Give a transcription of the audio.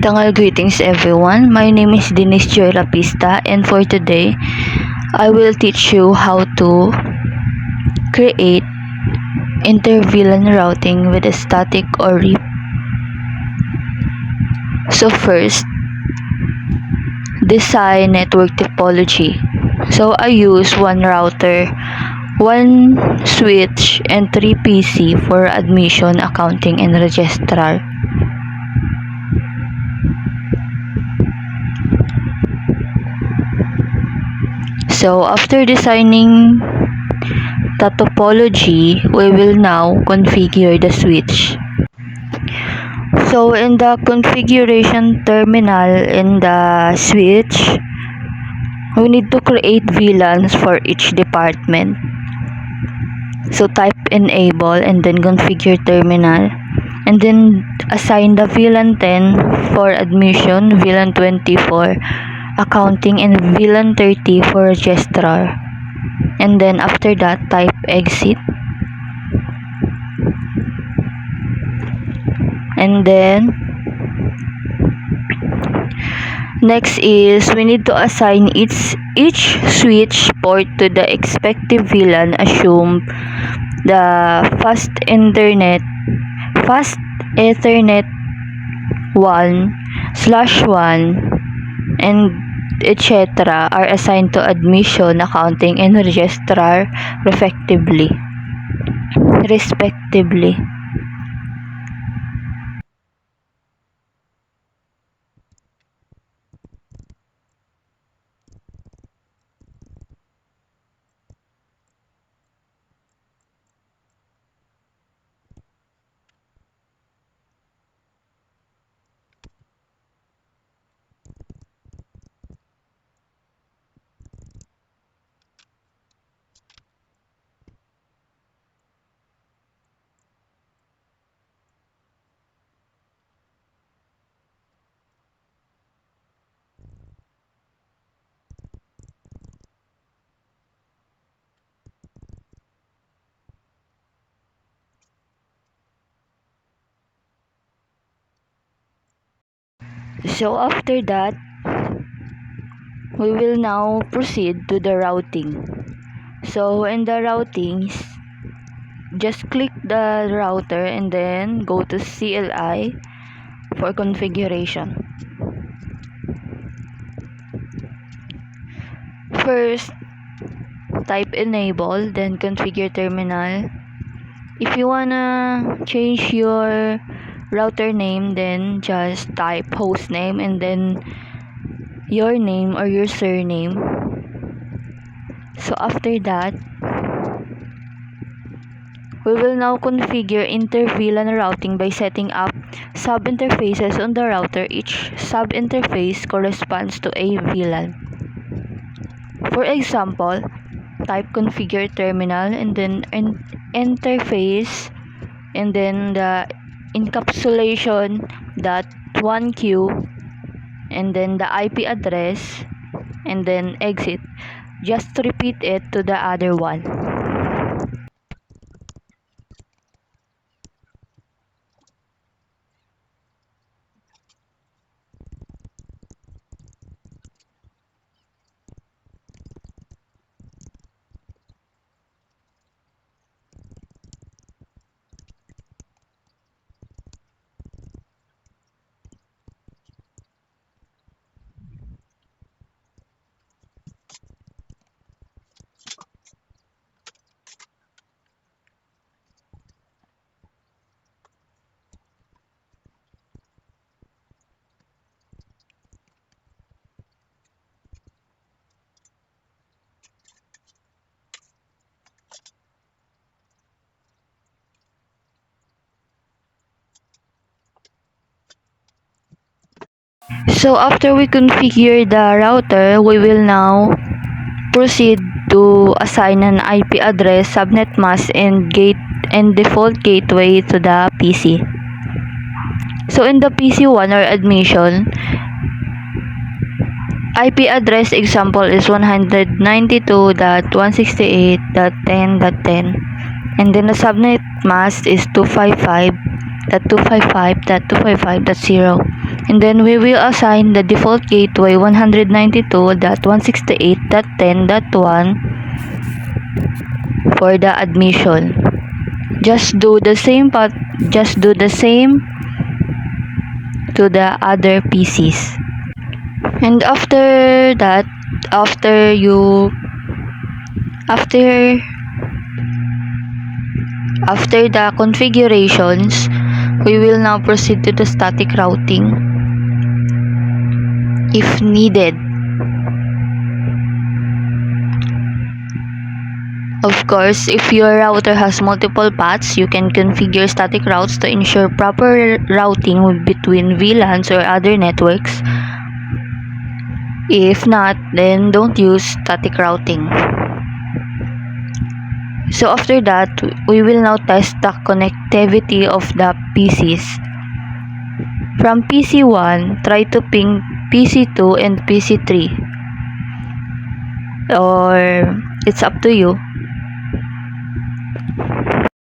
Dangal greetings everyone. My name is Denise Joy Lapista, and for today, I will teach you how to create inter-VLAN routing with a static or RIP. So first, design network topology. So I use one router, one switch, and 3 PC for admission, accounting, and registrar. So after designing the topology, we will now configure the switch. So in the configuration terminal in the switch, we need to create VLANs for each department. So type enable and then configure terminal, and then assign the VLAN 10 for admission, VLAN 20 for accounting, and VLAN 30 for registrar. And then after that, type exit. And then next is we need to assign each switch port to the expected VLAN. Assume the fast Ethernet 1/1 and etc. are assigned to admission, accounting, and registrar respectively. So after that, we will now proceed to the routing. So in the routings, just click the router and then go to CLI for configuration. First, type enable, then configure terminal. If you wanna change your router name, then just type host name and then your name or your surname. So after that, we will now configure inter-VLAN routing by setting up sub-interfaces on the router. Each sub-interface corresponds to a VLAN. For example, type configure terminal and then interface and then the encapsulation .1q and then the IP address and then exit. Just repeat it to the other one. So after we configure the router, we will now proceed to assign an IP address, subnet mask, and default gateway to the PC. So in the PC1 or admission, IP address example is 192.168.10.10, and then the subnet mask is 255 192.168.255.255.0, and then we will assign the default gateway 192.168.10.1 for the admission. Just do the same to the other PCs. And after that, after the configurations, we will now proceed to the static routing if needed. Of course, if your router has multiple paths, you can configure static routes to ensure proper routing between VLANs or other networks. If not, then don't use static routing. So after that, we will now test the connectivity of the PCs. From PC1, try to ping PC2 and PC3. Or it's up to you.